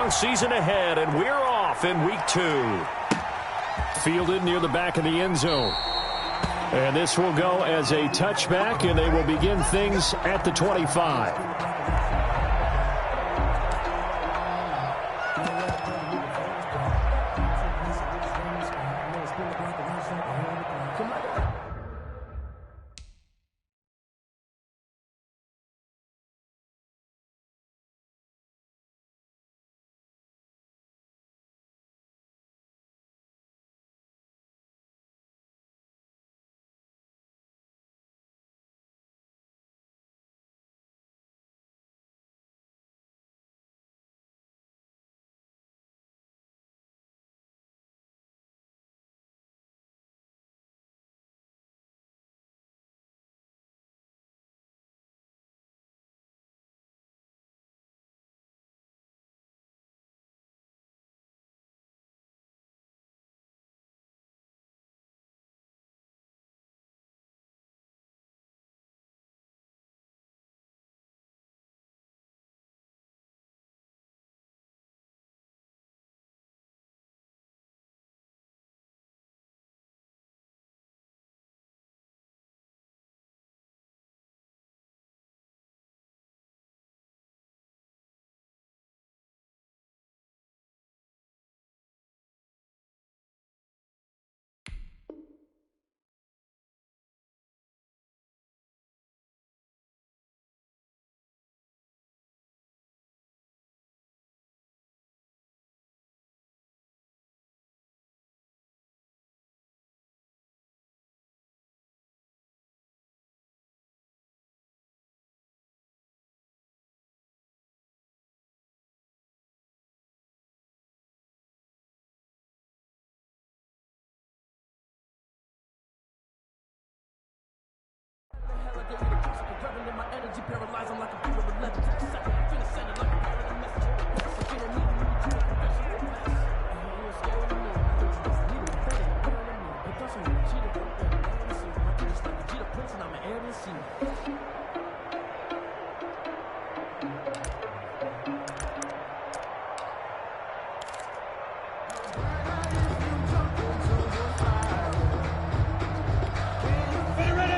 long season ahead, and we're off in week 2. Fielded near the back of the end zone. And this will go as a touchback, and they will begin things at the 25.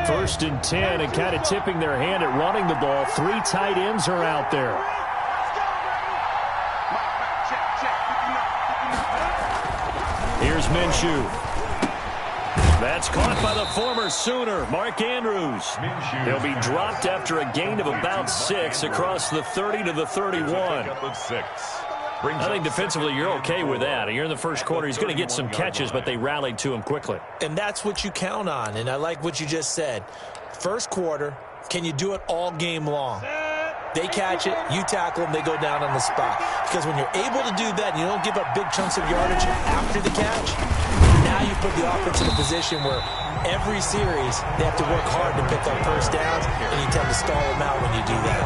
First and 10, and kind of tipping their hand at running the ball. 3 tight ends are out there. Here's Minshew. That's caught by the former Sooner, Mark Andrews. He'll be dropped after a gain of about 6 across the 30 to the 31. I think defensively you're okay with that. You're in the first quarter. He's going to get some catches, but they rallied to him quickly. And that's what you count on, and I like what you just said. First quarter, can you do it all game long? They catch it, you tackle them, they go down on the spot. Because when you're able to do that and you don't give up big chunks of yardage after the catch, now you put the offense in a position where every series they have to work hard to pick up first downs, and you tend to stall them out when you do that.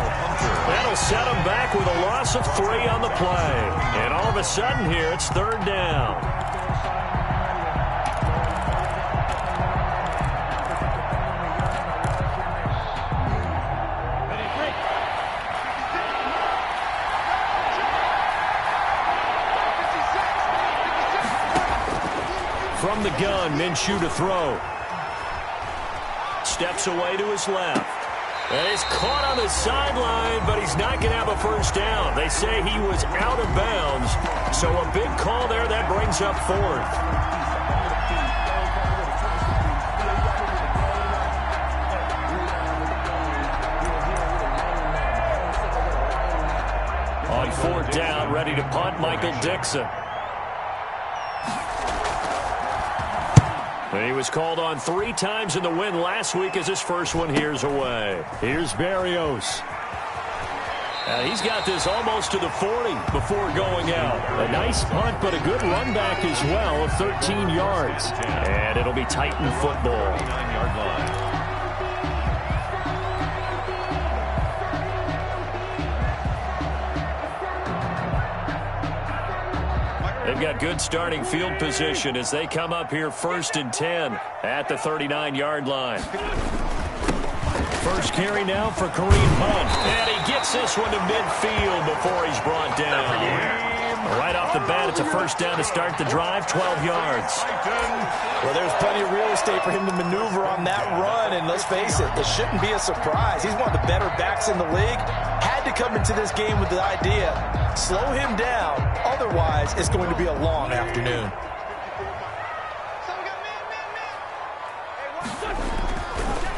That'll set them back with a loss of 3 on the play. And all of a sudden here, it's 3rd down. From the gun, Minshew to throw. Steps away to his left. And he's caught on the sideline, but he's not going to have a first down. They say he was out of bounds. So a big call there. That brings up 4th. On 4th down, ready to punt, Michael Dixon. And he was called on 3 times in the win last week as his first one here's away. Here's Berrios. He's got this almost to the 40 before going out. A nice punt, but a good run back as well of 13 yards. And it'll be Titan football. 9-yard line. They've got good starting field position as they come up here 1st and 10 at the 39-yard line. First carry now for Kareem Hunt. And he gets this one to midfield before he's brought down. Right off the bat, it's a first down to start the drive, 12 yards. Well, there's plenty of real estate for him to maneuver on that run, and let's face it, it shouldn't be a surprise. He's one of the better backs in the league. Had to come into this game with the idea, slow him down, otherwise it's going to be a long afternoon.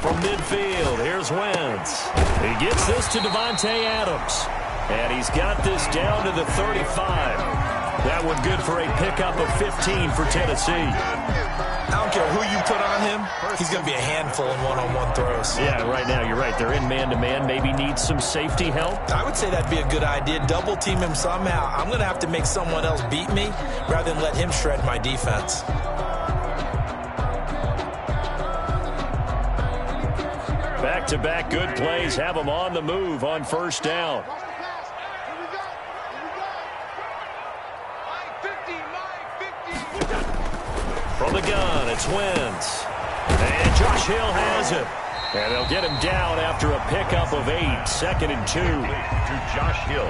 From midfield, here's Wentz. He gets this to Davante Adams. And he's got this down to the 35. That one good for a pickup of 15 for Tennessee. I don't care who you put on him, he's going to be a handful in one-on-one throws. Yeah, right now you're right. They're in man-to-man. Maybe needs some safety help. I would say that'd be a good idea. Double team him somehow. I'm going to have to make someone else beat me rather than let him shred my defense. Back-to-back good plays have them on the move on first down. From the gun, it's Wentz. And Josh Hill has it. And they'll get him down after a pickup of 8, 2nd and 2. To Josh Hill.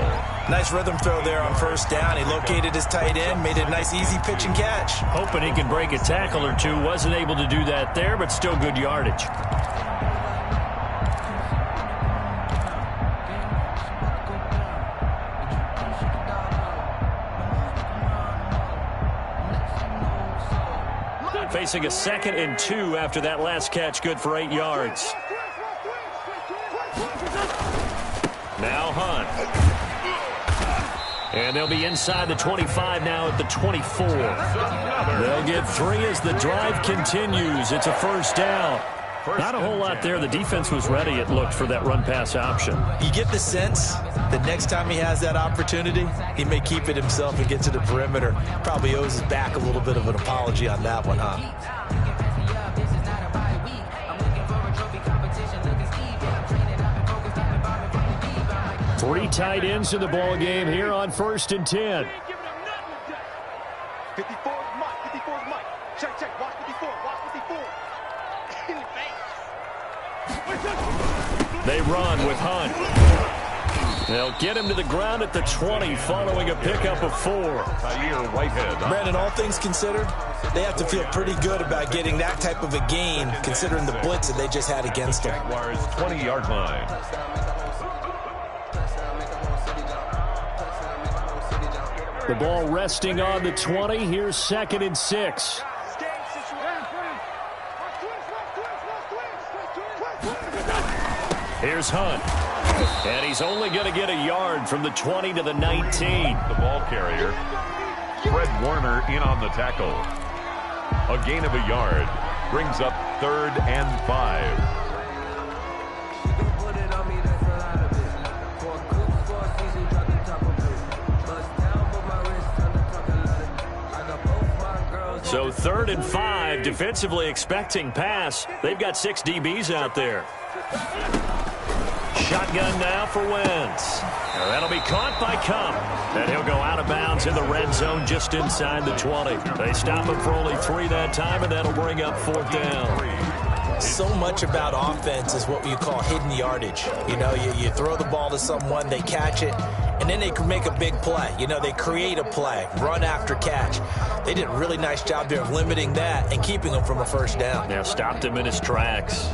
Nice rhythm throw there on first down. He located his tight end, made it a nice easy pitch and catch. Hoping he can break a tackle or two. Wasn't able to do that there, but still good yardage. Facing a 2nd and 2 after that last catch, good for 8 yards. Now Hunt. And they'll be inside the 25 now at the 24. They'll get 3 as the drive continues. It's a first down. Not a whole lot there. The defense was ready, it looked, for that run-pass option. You get the sense that next time he has that opportunity, he may keep it himself and get to the perimeter. Probably owes his back a little bit of an apology on that one, huh? Three tight ends in the ball game here on 1st and 10. 54 Mike. 54 Mike. Check. Watch 54. Watch 54. They run with Hunt. They'll get him to the ground at the 20 following a pickup of 4. Brandon, all things considered, they have to feel pretty good about getting that type of a gain considering the blitz that they just had against them. Jaguars 20-yard line. The ball resting on the 20. Here's 2nd and 6. Here's Hunt. And he's only going to get a yard from the 20 to the 19. The ball carrier. Fred Warner in on the tackle. A gain of a yard. Brings up 3rd and 5. So 3rd and 5, defensively expecting pass. They've got 6 DBs out there. Shotgun now for Wentz. Now that'll be caught by Cup. And he'll go out of bounds in the red zone just inside the 20. They stop him for only 3 that time, and that'll bring up 4th down. So much about offense is what you call hidden yardage. You know, you throw the ball to someone, they catch it, and then they can make a big play. You know, they create a play, run after catch. They did a really nice job there of limiting that and keeping him from a first down. Now stopped him in his tracks.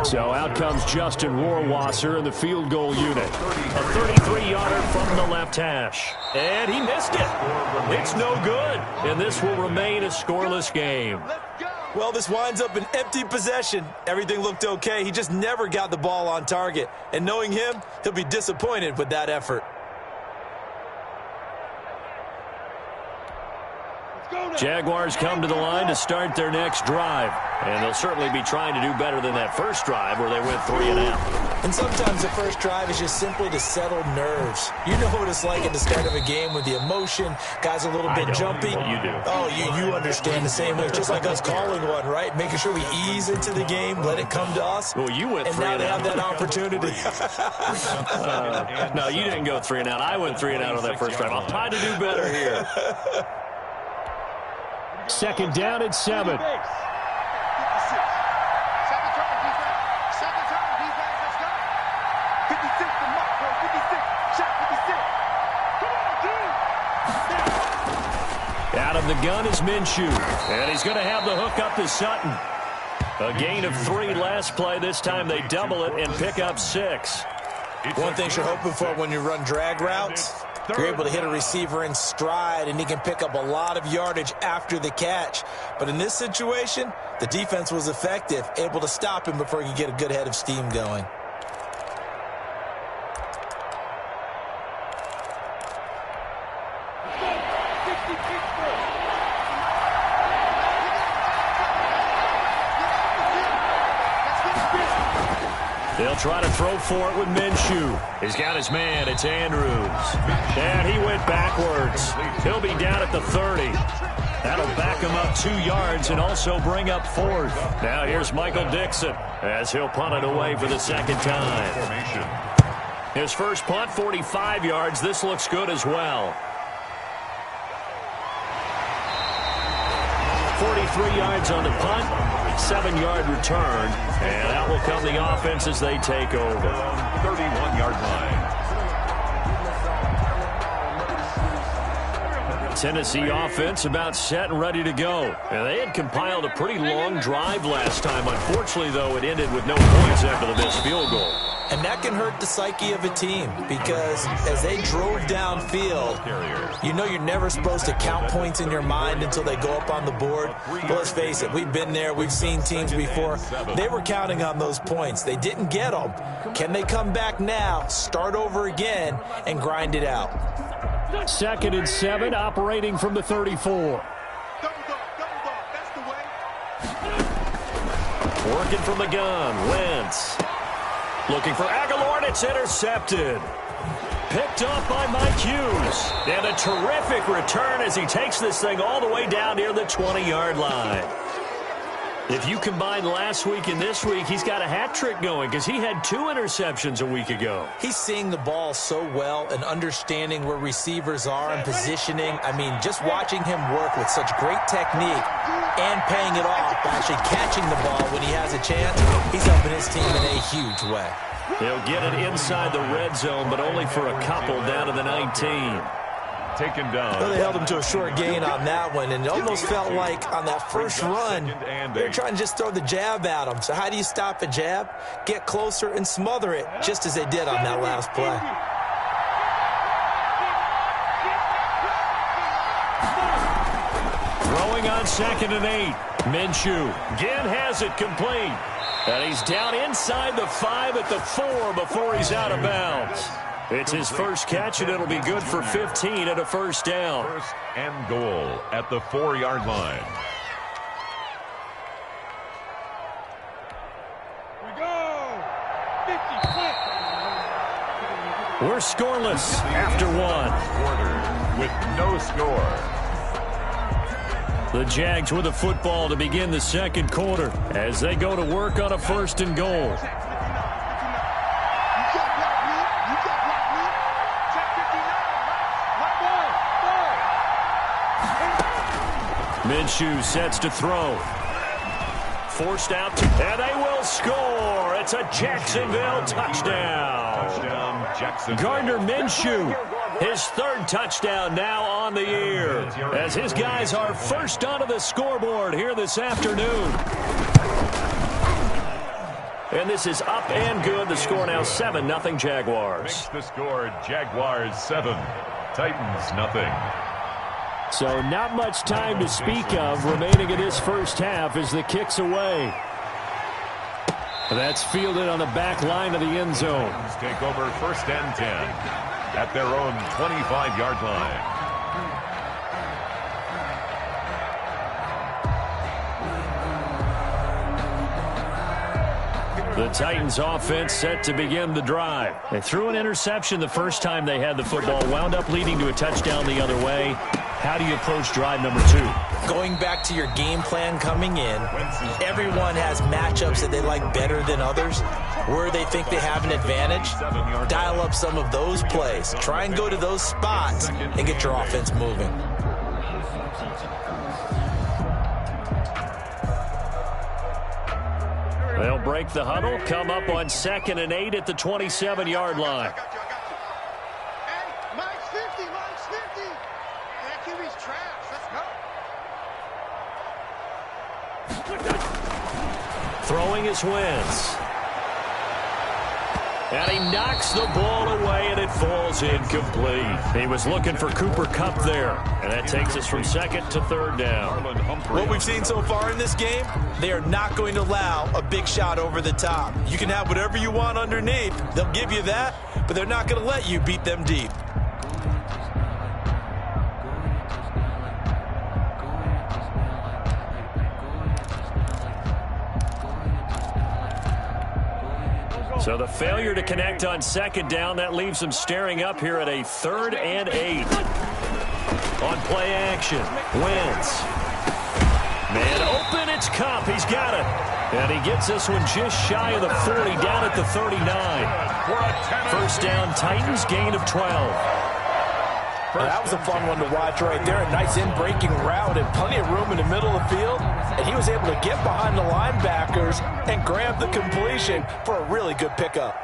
So out comes Justin Rohrwasser in the field goal unit. A 33-yarder from the left hash. And he missed it. It's no good. And this will remain a scoreless game. Well, this winds up an empty possession. Everything looked okay. He just never got the ball on target. And knowing him, he'll be disappointed with that effort. Jaguars come to the line to start their next drive. And they'll certainly be trying to do better than that first drive where they went 3 and out. And sometimes the first drive is just simply to settle nerves. You know what it's like at the start of a game with the emotion. Guys are a little bit jumpy. You do. Oh, you understand the same way. Just like us calling one, right? Making sure we ease into the game, let it come to us. Well, you went and 3 now and they out. have that opportunity. No, you didn't go 3 and out. I went 3 and out on that first drive. I'll try to do better here. 2nd down and 7. Out of the gun is Minshew. And he's going to have the hook up to Sutton. A gain of 3 last play. This time they double it and pick up 6. One thing you're hoping for when you run drag routes, you're able to hit a receiver in stride, and he can pick up a lot of yardage after the catch. But in this situation, the defense was effective, able to stop him before he could get a good head of steam going. They'll try to throw for it with Minshew. He's got his man. It's Andrews. And he went backwards. He'll be down at the 30. That'll back him up 2 yards and also bring up 4th. Now here's Michael Dixon as he'll punt it away for the second time. His first punt, 45 yards. This looks good as well. 43 yards on the punt, 7-yard return, and out will come the offense as they take over. 31-yard line. Tennessee offense about set and ready to go. And they had compiled a pretty long drive last time. Unfortunately, though, it ended with no points after the missed field goal. And that can hurt the psyche of a team because as they drove downfield, you know you're never supposed to count points in your mind until they go up on the board. But let's face it, we've been there. We've seen teams before. They were counting on those points. They didn't get them. Can they come back now, start over again, and grind it out? 2nd and 7, operating from the 34. Working from the gun, Wentz. Looking for Aguilar, and it's intercepted. Picked off by Mike Hughes. And a terrific return as he takes this thing all the way down near the 20-yard line. If you combine last week and this week, he's got a hat trick going because he had 2 interceptions a week ago. He's seeing the ball so well and understanding where receivers are and positioning. I mean, just watching him work with such great technique and paying it off by actually catching the ball when he has a chance, he's helping his team in a huge way. He'll get it inside the red zone, but only for a couple down to the 19. Taken down. Well, they held him to a short gain on that one, and it almost felt like on that first run, they were trying to just throw the jab at him. So how do you stop a jab? Get closer and smother it, just as they did on that last play. Throwing on 2nd and 8. Minshew again has it complete. And he's down inside the 5 at the 4 before he's out of bounds. It's his first catch, and it'll be good for 15 and a first down. 1st and goal at the 4-yard line. We go! 50, We're scoreless after 1. Quarter with no score. The Jags with the football to begin the second quarter as they go to work on a 1st and goal. Minshew sets to throw. Forced out, and they will score. It's a Jacksonville touchdown. Jacksonville. Gardner Minshew, his 3rd touchdown now on the year, as his guys are first onto the scoreboard here this afternoon. And this is up and good. The score now 7-0 Jaguars. Makes the score Jaguars 7, Titans nothing. So not much time to speak of remaining in this first half as the kick's away. That's fielded on the back line of the end zone. Take over 1st and 10 at their own 25-yard line. The Titans offense set to begin the drive. They threw an interception the first time they had the football, wound up leading to a touchdown the other way. How do you approach drive number 2? Going back to your game plan coming in, everyone has matchups that they like better than others, where they think they have an advantage. Dial up some of those plays. Try and go to those spots and get your offense moving. They'll break the huddle, come up on 2nd and 8 at the 27-yard line. Hey, mine's 50, mine's 50. That QB's trash. Let's go. Throwing his Wentz. And he knocks the ball away, and it falls incomplete. He was looking for Cooper Kupp there, and that takes us from second to third down. What we've seen so far in this game, they are not going to allow a big shot over the top. You can have whatever you want underneath. They'll give you that, but they're not going to let you beat them deep. So the failure to connect on second down, that leaves them staring up here at a 3rd and 8. On play action, Wentz. Man open, it's Kupp. He's got it. And he gets this one just shy of the 40, down at the 39. First down, Titans, gain of 12. Well, that was a fun one to watch right there. A nice in-breaking route and plenty of room in the middle of the field. And he was able to get behind the linebackers and grab the completion for a really good pickup.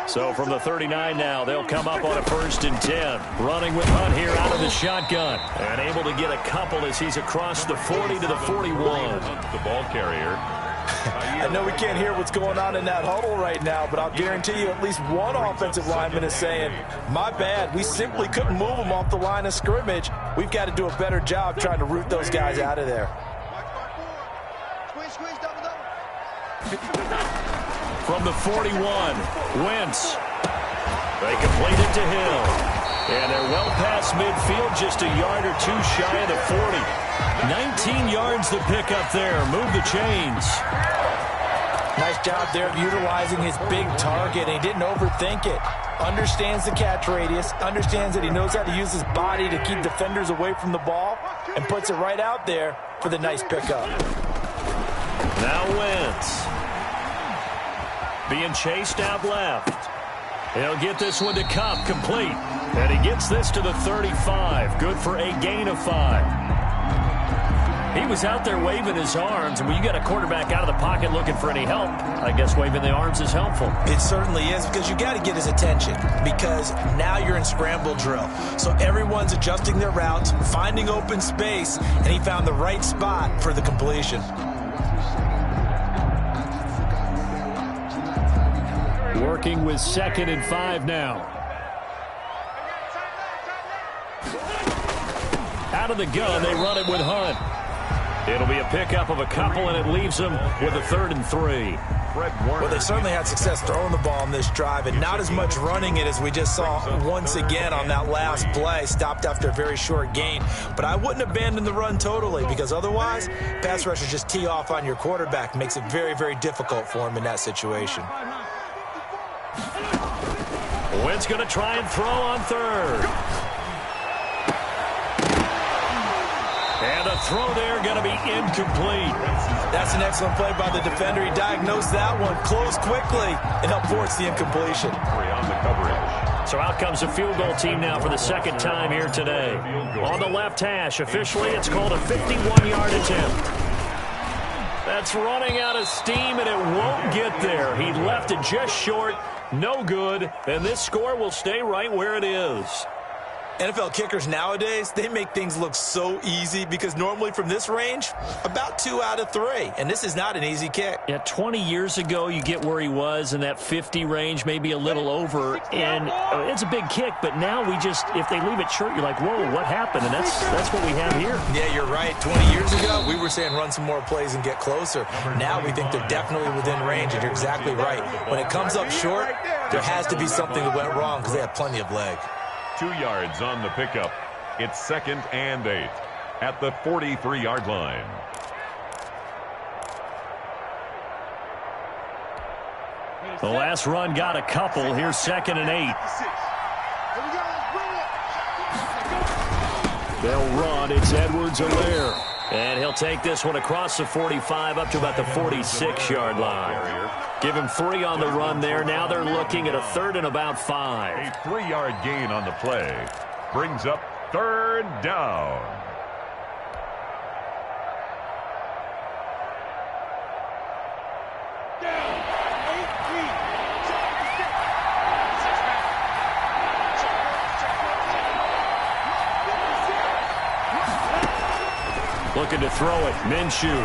So from the 39 now, they'll come up on a 1st and 10. Running with Hunt here out of the shotgun. And able to get a couple as he's across the 40 to the 41. The ball carrier. I know we can't hear what's going on in that huddle right now, but I'll guarantee you at least one offensive lineman is saying, my bad, we simply couldn't move them off the line of scrimmage. We've got to do a better job trying to root those guys out of there. From the 41, Wentz. They complete it to Hill. And they're well past midfield, just a yard or two shy of the 40. 19 yards to pick up there. Move the chains. Nice job there of utilizing his big target, and he didn't overthink it. Understands the catch radius, understands that he knows how to use his body to keep defenders away from the ball, and puts it right out there for the nice pickup. Now Wentz. Being chased out left. He'll get this one to Kupp, complete. And he gets this to the 35. Good for a gain of 5. He was out there waving his arms, and when you got a quarterback out of the pocket looking for any help, I guess waving the arms is helpful. It certainly is, because you got to get his attention, because now you're in scramble drill. So everyone's adjusting their routes, finding open space, and he found the right spot for the completion. Working with 2nd and 5 now. Out of the gun, they run it with Hunt. It'll be a pickup of a couple, and it leaves them with a 3rd and 3. Well, they certainly had success throwing the ball on this drive, and not as much running it as we just saw once again on that last play. Stopped after a very short gain. But I wouldn't abandon the run totally, because otherwise, pass rushers just tee off on your quarterback. Makes it very, very difficult for him in that situation. Wentz going to try and throw on 3rd. And a throw there going to be incomplete. That's an excellent play by the defender. He diagnosed that one, closed quickly, and helped force the incompletion. On the coverage. So out comes the field goal team now for the 2nd time here today. On the left hash, officially it's called a 51-yard attempt. That's running out of steam, and it won't get there. He left it just short, no good, and this score will stay right where it is. NFL kickers nowadays, they make things look so easy because normally from this range, about 2 out of 3. And this is not an easy kick. Yeah, 20 years ago, you get where he was in that 50 range, maybe a little over. And it's a big kick, but now we just, if they leave it short, you're like, whoa, what happened? And that's what we have here. Yeah, you're right. 20 years ago, we were saying run some more plays and get closer. Now we think they're definitely within range, and you're exactly right. When it comes up short, there has to be something that went wrong because they have plenty of leg. 2 yards on the pickup. It's 2nd and 8 at the 43-yard line. The last run got a couple. Here's 2nd and 8. They'll run. It's Edwards-Helaire. And he'll take this one across the 45 up to about the 46-yard line. Give him 3 on the run there. Now they're looking at a 3rd and about 5. A 3-yard gain on the play brings up 3rd down. Looking to throw it. Minshew.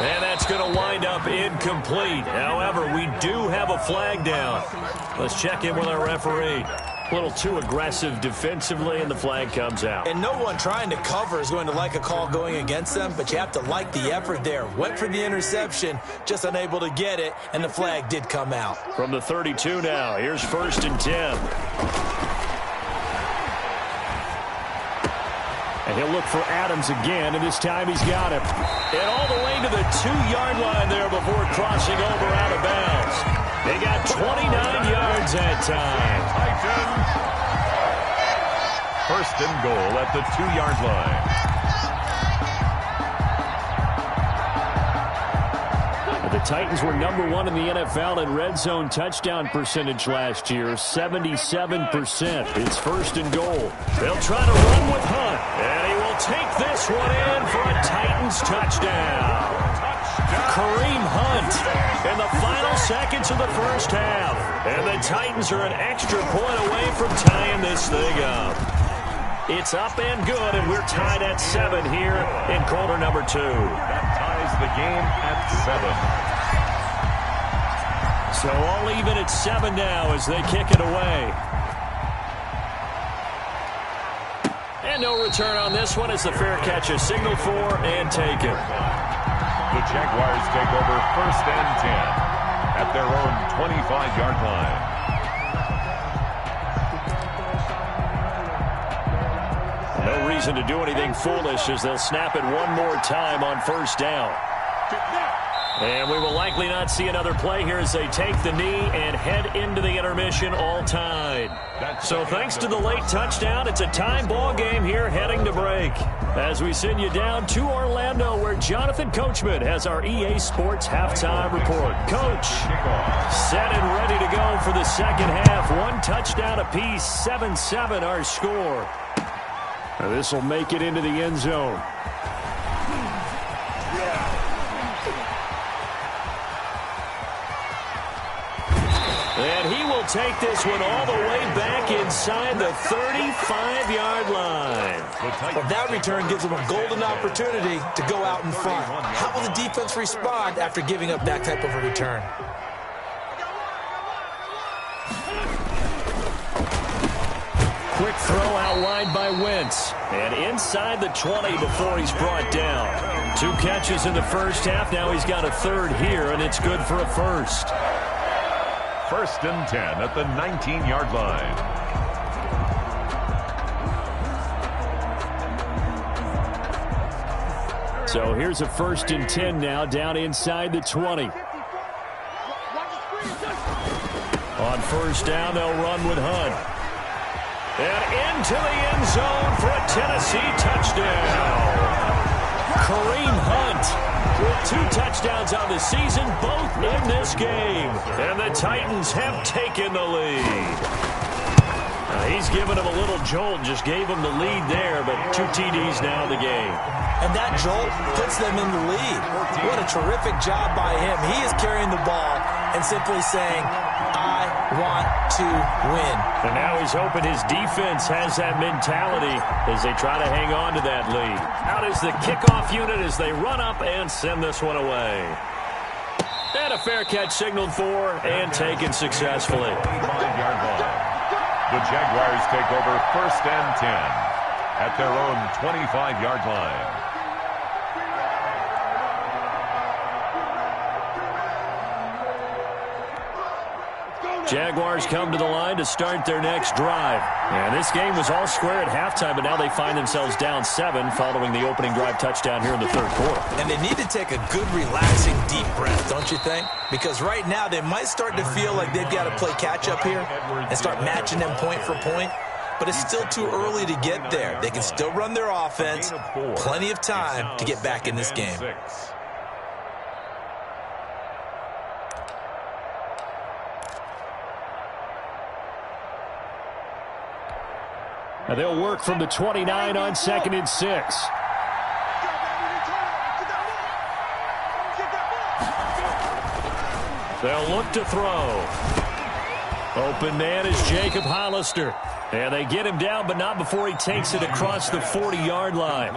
And that's going to wind up incomplete. However, we do have a flag down. Let's check in with our referee. A little too aggressive defensively, and the flag comes out. And no one trying to cover is going to like a call going against them, but you have to like the effort there. Went for the interception, just unable to get it, and the flag did come out. From the 32 now, here's 1st and 10. And he'll look for Adams again, and this time he's got him. And all the way to the 2-yard line there before crossing over out of bounds. They got 29 yards that time. Titans. 1st and goal at the 2-yard line. The Titans were #1 in the NFL in red zone touchdown percentage last year, 77%. It's 1st and goal. They'll try to run with Hunt, and he will take this one in for a Titans touchdown. Kareem Hunt in the final seconds of the first half. And the Titans are an extra point away from tying this thing up. It's up and good, and we're tied at 7 here in quarter number 2. That ties the game at 7. So all even at 7 now as they kick it away. And no return on this one as the fair catch is signaled for and taken. The Jaguars take over 1st and 10 at their own 25-yard line. No reason to do anything foolish as they'll snap it one more time on 1st down. And we will likely not see another play here as they take the knee and head into the intermission all tied. So thanks to the late touchdown, it's a tie ball game here heading to break. As we send you down to Orlando where Jonathan Coachman has our EA Sports halftime report. Coach, set and ready to go for the second half. 1 touchdown apiece, 7-7 our score. Now this will make it into the end zone. And he will take this one all the way back inside the 35-yard line. Well, that return gives them a golden opportunity to go out in front. How will the defense respond after giving up that type of a return? Quick throw out wide by Wentz. And inside the 20 before he's brought down. 2 catches in the first half. Now he's got a 3rd here, and it's good for a 1st. 1st and 10 at the 19-yard line. So here's a 1st and 10 now down inside the 20. On 1st down, they'll run with Hunt. And into the end zone for a Tennessee touchdown. Kareem Hunt with 2 touchdowns on the season, both in this game. And the Titans have taken the lead. He's given them a little jolt, just gave them the lead there, but 2 TDs now in the game. And that jolt puts them in the lead. What a terrific job by him. He is carrying the ball and simply saying, I want to win. And now he's hoping his defense has that mentality as they try to hang on to that lead. Out is the kickoff unit as they run up and send this one away. And a fair catch signaled for and taken successfully. 5-yard line. The Jaguars take over 1st and 10 at their own 25-yard line. Jaguars come to the line to start their next drive. And this game was all square at halftime, but now they find themselves down 7 following the opening drive touchdown here in the 3rd quarter. And they need to take a good, relaxing, deep breath, don't you think? Because right now they might start to feel like they've got to play catch-up here and start matching them point for point. But it's still too early to get there. They can still run their offense. Plenty of time to get back in this game. Now they'll work from the 29 on 2nd and 6. They'll look to throw. Open man is Jacob Hollister. And they get him down, but not before he takes it across the 40-yard line.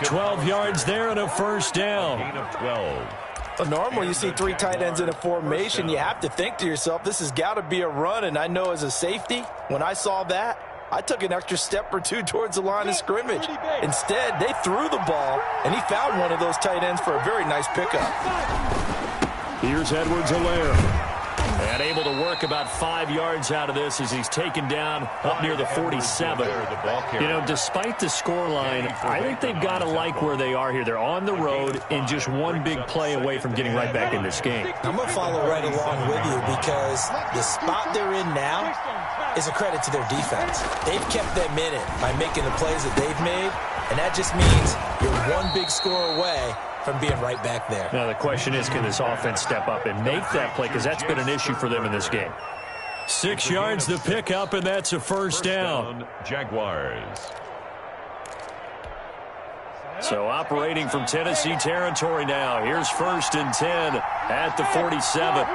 12 yards there and a first down. Gain of 12. Normally, you see 3 tight ends in a formation. You have to think to yourself, this has got to be a run. And I know as a safety, when I saw that, I took an extra step or 2 towards the line of scrimmage. Instead, they threw the ball, and he found one of those tight ends for a very nice pickup. Here's Edwards-Helaire. And able to work about 5 yards out of this as he's taken down up near the 47. You know, despite the scoreline, I think they've got to like where they are here. They're on the road and just one big play away from getting right back in this game. I'm going to follow right along with you because the spot they're in now is a credit to their defense. They've kept them in it by making the plays that they've made, and that just means you're one big score away from being right back there. Now the question is, can this offense step up and make that play? Because that's been an issue for them in this game. 6 yards the pickup, and that's a first down. Jaguars. So operating from Tennessee territory now. Here's 1st and 10 at the 47.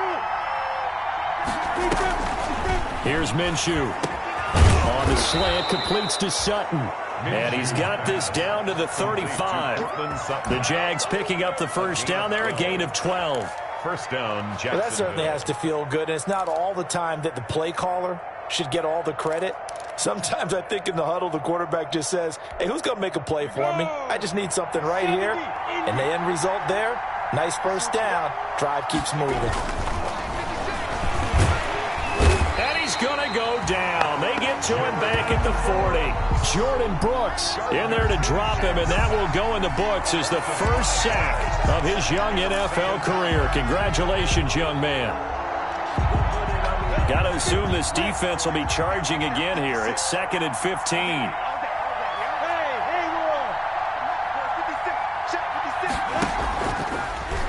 Here's Minshew. On the slant, completes to Sutton. And he's got this down to the 35. The Jags picking up the first down there, a gain of 12. First down, Jacksonville. Well, that certainly has to feel good. And it's not all the time that the play caller should get all the credit. Sometimes I think in the huddle, the quarterback just says, hey, who's going to make a play for me? I just need something right here. And the end result there, nice first down. Drive keeps moving. And he's going to go down. They get to him back at the 40. Jordan Brooks in there to drop him, and that will go in the books as the first sack of his young NFL career. Congratulations, young man. Got to assume this defense will be charging again here. It's 2nd and 15.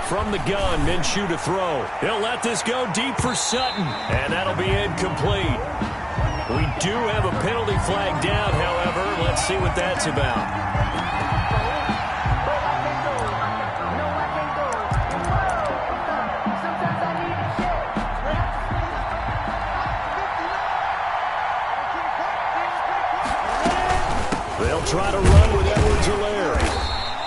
From the gun, Minshew to throw. He'll let this go deep for Sutton, and that'll be incomplete. We do have a penalty flag down, however. Let's see what that's about. They'll try to run with Edwards-Helaire.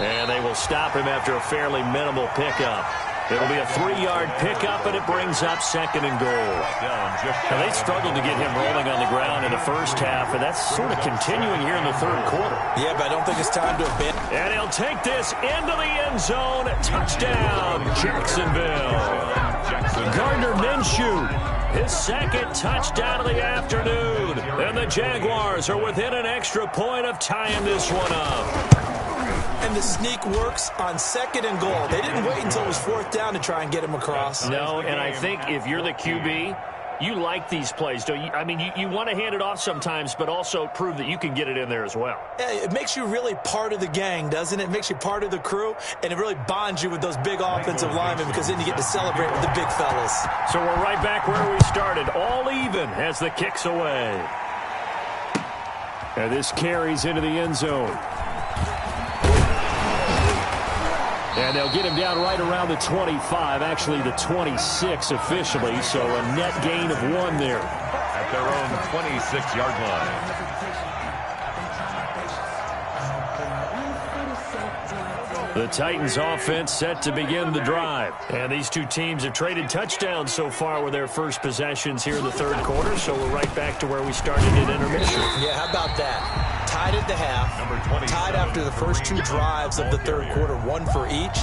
And they will stop him after a fairly minimal pickup. It'll be a 3-yard pickup, and it brings up 2nd and goal. Now, they struggled to get him rolling on the ground in the first half, and that's sort of continuing here in the third quarter. Yeah, but I don't think it's time to abandon. And he'll take this into the end zone. Touchdown, Jacksonville. Gardner Minshew, his 2nd touchdown of the afternoon. And the Jaguars are within an extra point of tying this one up. And the sneak works on 2nd and goal. They didn't wait until it was 4th down to try and get him across. No, and I think if you're the QB, you like these plays, don't you? I mean, you want to hand it off sometimes, but also prove that you can get it in there as well. Yeah, it makes you really part of the gang, doesn't it? It makes you part of the crew, and it really bonds you with those big offensive linemen because then you get to celebrate with the big fellas. So we're right back where we started, all even as the kick's away. And this carries into the end zone. And they'll get him down right around the 25, actually the 26 officially, so a net gain of 1 there. At their own 26-yard line. The Titans offense set to begin the drive. And these two teams have traded touchdowns so far with their first possessions here in the third quarter, so we're right back to where we started at intermission. Yeah, how about that? Tied at the half, tied after the first 2 drives of the third quarter, 1 for each.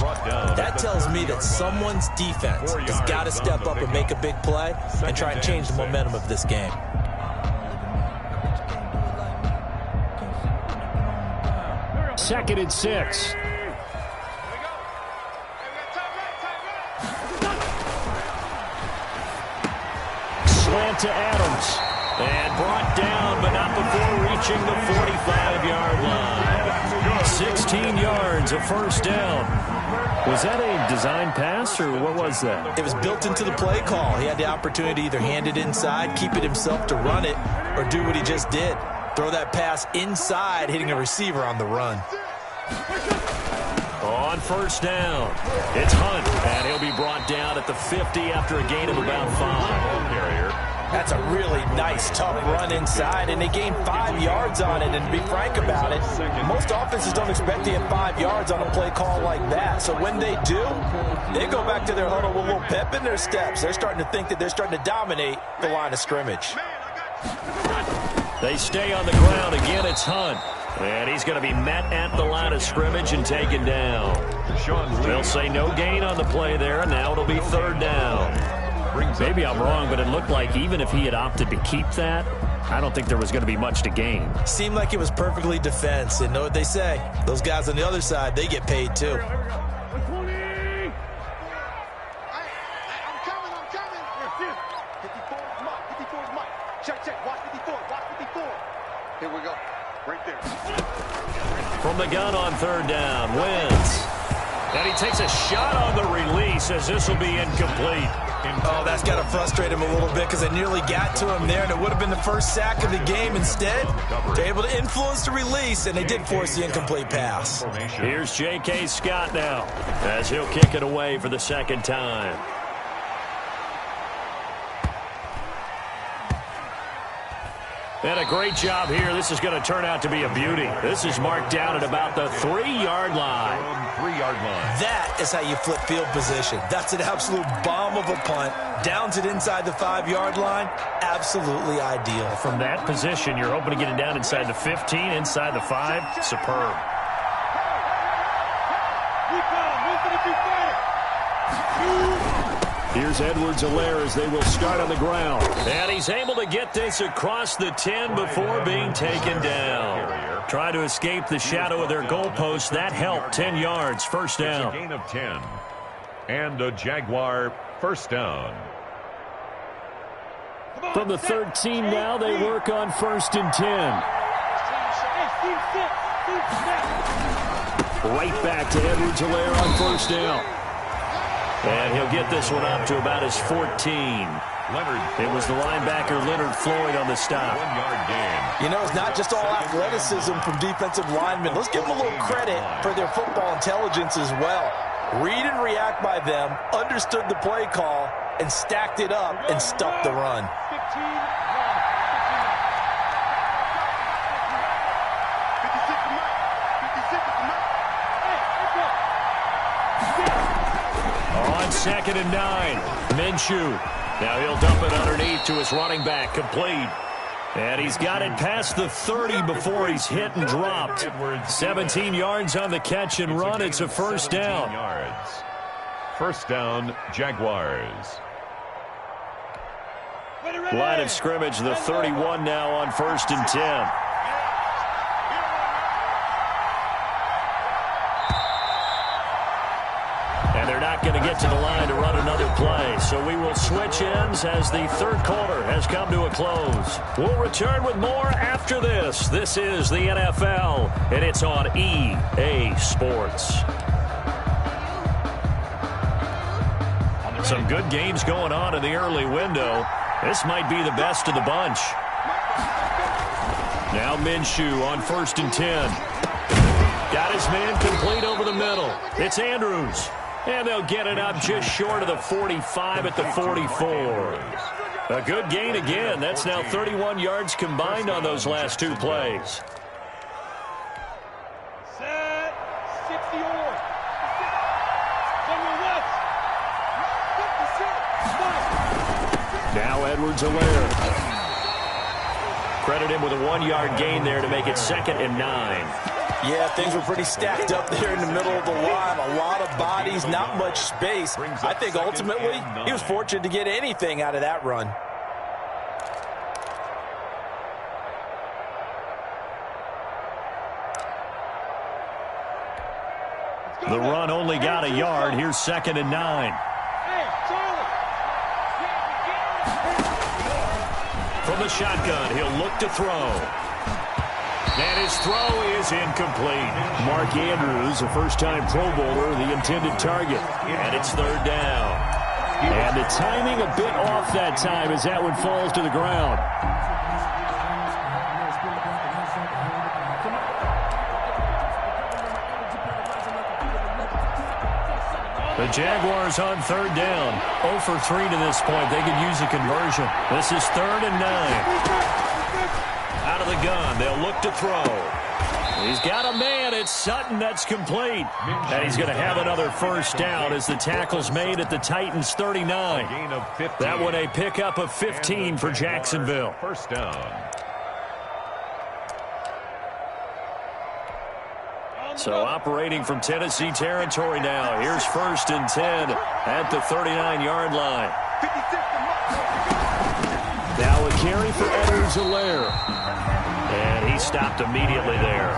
That tells me that someone's defense has got to step up and make a big play and try and change the momentum of this game. Second and 6. Slant to Adams. And brought down, but not before reaching the 45-yard line. 16 yards, a first down. Was that a design pass, or what was that? It was built into the play call. He had the opportunity to either hand it inside, keep it himself to run it, or do what he just did. Throw that pass inside, hitting a receiver on the run. On first down, it's Hunt, and he'll be brought down at the 50 after a gain of about 5. Carrier, That's a really nice, tough run inside, and they gained 5 yards on it. And to be frank about it, most offenses don't expect to get 5 yards on a play call like that. So when they do, they go back to their huddle with a little pep in their steps. They're starting to think that they're starting to dominate the line of scrimmage. They stay on the ground. Again, it's Hunt. And he's going to be met at the line of scrimmage and taken down. They'll say no gain on the play there, and now it'll be 3rd down. Maybe I'm wrong, but it looked like even if he had opted to keep that, I don't think there was going to be much to gain. Seemed like it was perfectly defense. And know what they say? Those guys on the other side, they get paid too. I'm coming. 54's Mike. Check. Watch 54. Here we go. Right there. From the gun on 3rd down, Wentz. And he takes a shot on the release as this will be incomplete. Oh, that's got to frustrate him a little bit because they nearly got to him there, and it would have been the first sack of the game. Instead, they're able to influence the release, and they did force the incomplete pass. Here's J.K. Scott now as he'll kick it away for the 2nd time. And a great job here. This is going to turn out to be a beauty. This is marked down at about the 3-yard line. That is how you flip field position. That's an absolute bomb of a punt. Downs it inside the 5-yard line. Absolutely ideal. From that position, you're hoping to get it down inside the 15, inside the 5. Superb. Here's Edwards-Helaire as they will start on the ground. And he's able to get this across the 10 before being taken down. Trying to escape the shadow of their goalpost. That helped. 10 yards, 1st down. It's a gain of 10. And a Jaguar 1st down. From the 13 now, they work on 1st and 10. Right back to Edwards-Helaire on 1st down. And he'll get this one up to about his 14. It was the linebacker Leonard Floyd on the stop. 1-yard gain. You know, it's not just all athleticism from defensive linemen. Let's give them a little credit for their football intelligence as well. Read and react by them, understood the play call, and stacked it up and stuffed the run. On 2nd and 9, Minshew. Now he'll dump it underneath to his running back, complete. And he's got it past the 30 before he's hit and dropped. 17 yards on the catch and run. It's a 1st down. 1st down, Jaguars. Line of scrimmage, the 31 now on 1st and 10. And they're not going to get to the line to run another play. So we will switch ends as the 3rd quarter has come to a close. We'll return with more after this. This is the NFL, and it's on EA Sports. Some good games going on in the early window. This might be the best of the bunch. Now Minshew on 1st and 10. Got his man complete over the middle. It's Andrews. And they'll get it up just short of the 45 at the 44. A good gain again. That's now 31 yards combined on those last 2 plays. Set. 60 on. Now Edwards-Helaire. Credit him with a 1-yard gain there to make it 2nd and 9. Yeah, things were pretty stacked up there in the middle of the line. A lot of bodies, not much space. I think ultimately he was fortunate to get anything out of that run. The run only got a yard. Here's 2nd and 9. From the shotgun, he'll look to throw. And his throw is incomplete. Mark Andrews, a first-time Pro Bowler, the intended target. And it's 3rd down. And the timing a bit off that time as that one falls to the ground. The Jaguars on third down. 0 for 3 to this point. They could use a conversion. This is 3rd and 9. Out of the gun. They'll look to throw. He's got a man. It's Sutton. That's complete. And he's going to have another first down as the tackle's made at the Titans' 39. That one a pickup of 15 for Jacksonville. First down. So operating from Tennessee territory now. Here's 1st and 10 at the 39-yard line. Now a carry for Edwards-Helaire. And he stopped immediately there.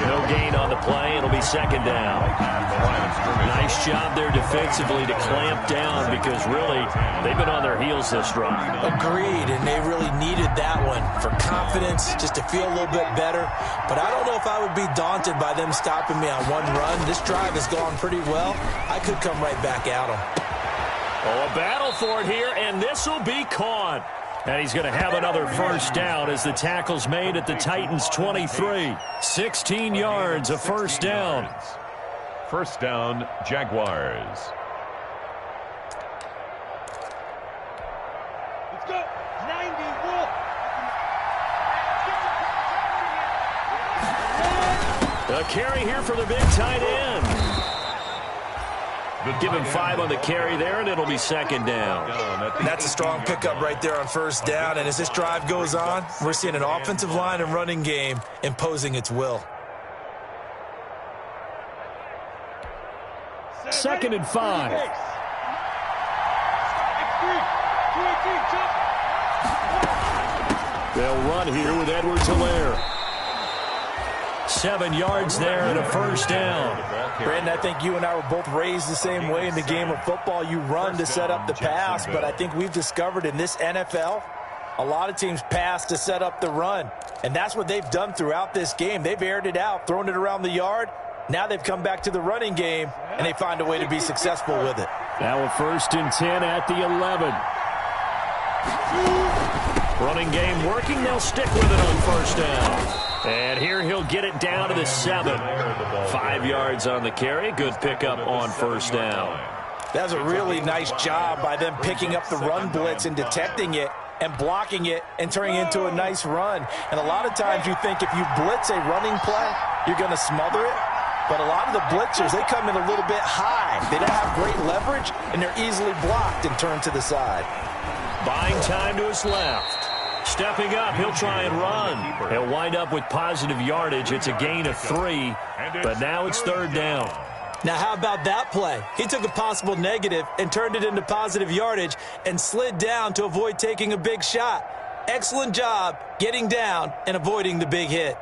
No gain on the play. It'll be 2nd down. Nice job there defensively to clamp down because really they've been on their heels this drive. Agreed, and they really needed that one for confidence, just to feel a little bit better. But I don't know if I would be daunted by them stopping me on one run. This drive has gone pretty well. I could come right back at them. Oh, a battle for it here, and this will be caught. And he's going to have another first down as the tackle's made at the Titans' 23. 16 yards, a first down. First down, Jaguars. Let's go. 91. A carry here for the big tight end. Give him 5 on the carry there, and it'll be 2nd down. That's a strong pickup right there on first down. And as this drive goes on, we're seeing an offensive line and running game imposing its will. 2nd and 5. They'll run here with Edwards-Helaire. 7 yards there and a first down. Brandon, I think you and I were both raised the same way in the game of football. You run to set up the pass, but I think we've discovered in this NFL, a lot of teams pass to set up the run. And that's what they've done throughout this game. They've aired it out, thrown it around the yard. Now they've come back to the running game, and they find a way to be successful with it. Now a 1st and 10 at the 11. Running game working. They'll stick with it on first down. And here he'll get it down to the 7. 5 yards on the carry. Good pickup on first down. That was a really nice job by them picking up the run blitz and detecting it and blocking it and turning it into a nice run. And a lot of times you think if you blitz a running play, you're going to smother it. But a lot of the blitzers, they come in a little bit high. They don't have great leverage, and they're easily blocked and turned to the side. Buying time to his left. Stepping up, he'll try and run. He'll wind up with positive yardage. It's a gain of 3, but now it's 3rd down. Now, how about that play? He took a possible negative and turned it into positive yardage and slid down to avoid taking a big shot. Excellent job getting down and avoiding the big hit.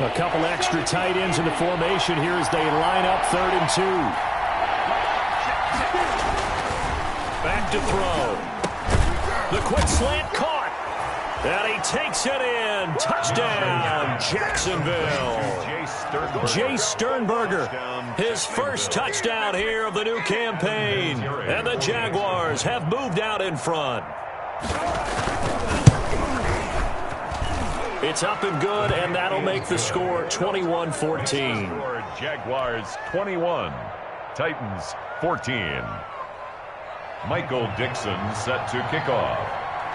A couple extra tight ends in the formation here as they line up 3rd and 2. Back to throw. The quick slant caught. And he takes it in. Touchdown, Jacksonville. Jay Sternberger, his first touchdown here of the new campaign. And the Jaguars have moved out in front. It's up and good, and that'll make the score 21-14. Jaguars 21, Titans 14. Michael Dixon set to kick off.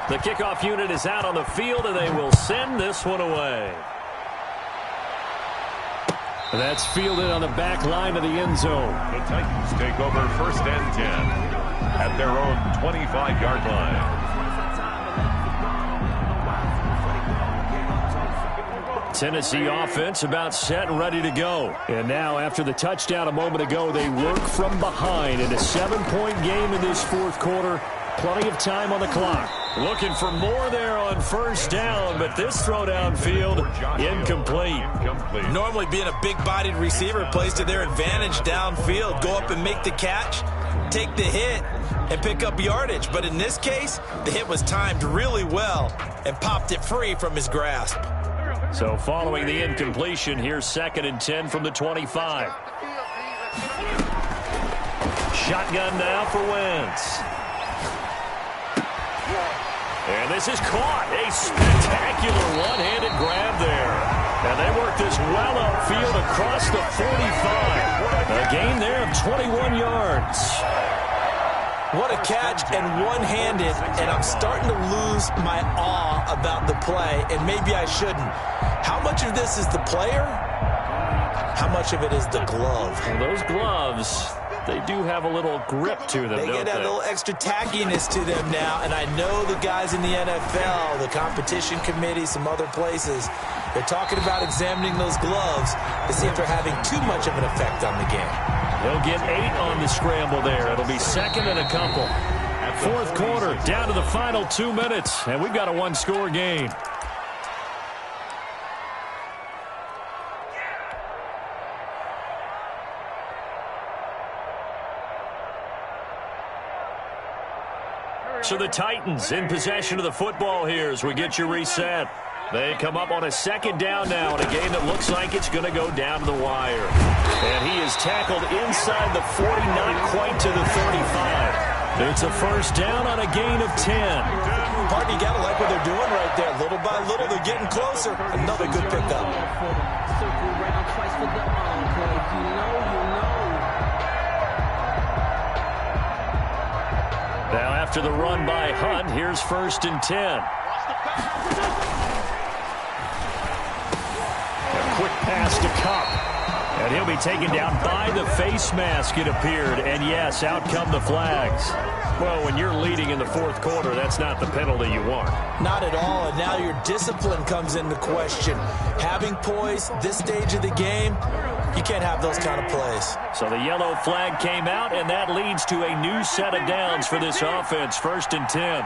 The kickoff unit is out on the field, and they will send this one away. That's fielded on the back line of the end zone. The Titans take over 1st and 10 at their own 25-yard line. Tennessee offense about set and ready to go. And now after the touchdown a moment ago, they work from behind in a 7-point game in this 4th quarter. Plenty of time on the clock. Looking for more there on first down, but this throw downfield incomplete. Normally being a big-bodied receiver plays to their advantage downfield. Go up and make the catch, take the hit, and pick up yardage. But in this case, the hit was timed really well and popped it free from his grasp. So following the incompletion, here's 2nd and 10 from the 25. Shotgun now for Wentz. And this is caught. A spectacular one-handed grab there. And they work this well upfield across the 45. A gain there of 21 yards. What a catch and one-handed, and I'm starting to lose my awe about the play, and maybe I shouldn't. How much of this is the player? How much of it is the glove? Well, those gloves, they do have a little grip to them, They get that little extra tackiness to them now, and I know the guys in the NFL, the competition committee, some other places, they're talking about examining those gloves to see if they're having too much of an effect on the game. He'll get 8 on the scramble there. It'll be second and a couple. Fourth quarter, down to the final 2 minutes, and we've got a one-score game. So the Titans in possession of the football here as we get you reset. They come up on a second down now in a game that looks like it's going to go down to the wire. And he is tackled inside the 40, not quite to the 35. It's a first down on a gain of 10. Partner, you got to like what they're doing right there. Little by little, they're getting closer. Another good pickup. Now after the run by Hunt, here's first and 10. A quick pass to Cup. And he'll be taken down by the face mask, it appeared. And yes, out come the flags. Well, when you're leading in the fourth quarter, that's not the penalty you want. Not at all, and now your discipline comes into question. Having poise this stage of the game, you can't have those kind of plays. So the yellow flag came out, and that leads to a new set of downs for this offense. First and 10.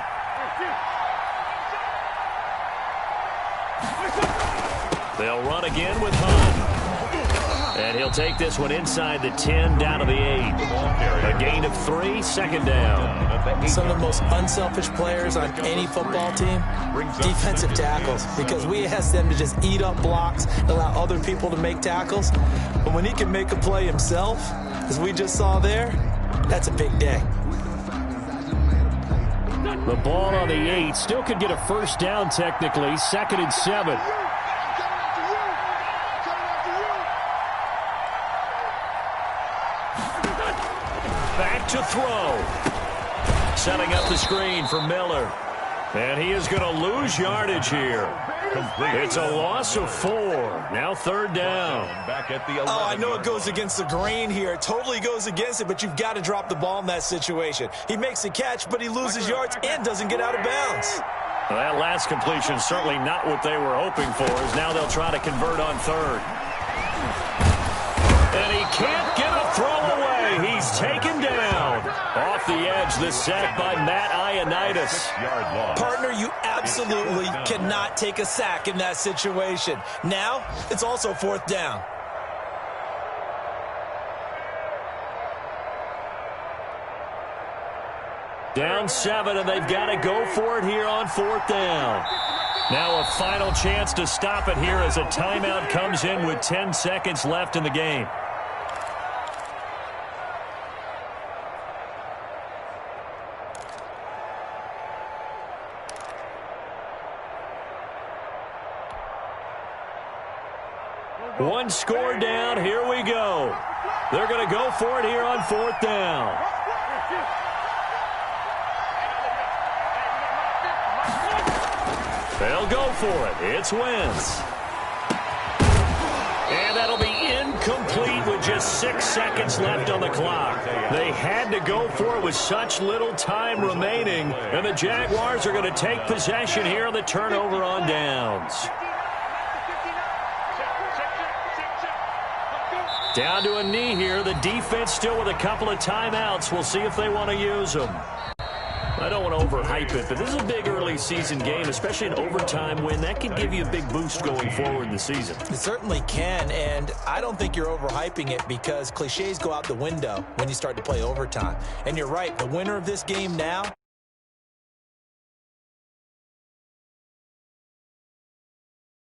They'll run again with Hunt. And he'll take this one inside the 10, down to the 8. A gain of 3, second down. Some of the most unselfish players on any football team, defensive tackles, because we ask them to just eat up blocks and allow other people to make tackles. But when he can make a play himself, as we just saw there, that's a big day. The ball on the 8 still could get a first down technically, second and 7. Back to throw. Setting up the screen for Miller. And he is going to lose yardage here. It's a loss of 4. Now third down. Back at the 11. Oh, I know it goes against the grain here. It totally goes against it, but you've got to drop the ball in that situation. He makes a catch, but he loses yards and doesn't get out of bounds. Well, that last completion certainly not what they were hoping for, as now they'll try to convert on third. And he can't get a throw away. He's taken down. Off the edge, the sack by Matt Ioannidis. Partner, you absolutely cannot take a sack in that situation. Now, it's also fourth down. Down 7, and they've got to go for it here on fourth down. Now a final chance to stop it here as a timeout comes in with 10 seconds left in the game. One score down. Here we go. They're going to go for it here on fourth down. They'll go for it. It's Wentz. And that'll be incomplete with just 6 seconds left on the clock. They had to go for it with such little time remaining. And the Jaguars are going to take possession here on the turnover on downs. Down to a knee here. The defense still with a couple of timeouts. We'll see if they want to use them. I don't want to overhype it, but this is a big early season game, especially an overtime win. That can give you a big boost going forward in the season. It certainly can, and I don't think you're overhyping it because cliches go out the window when you start to play overtime. And you're right, the winner of this game now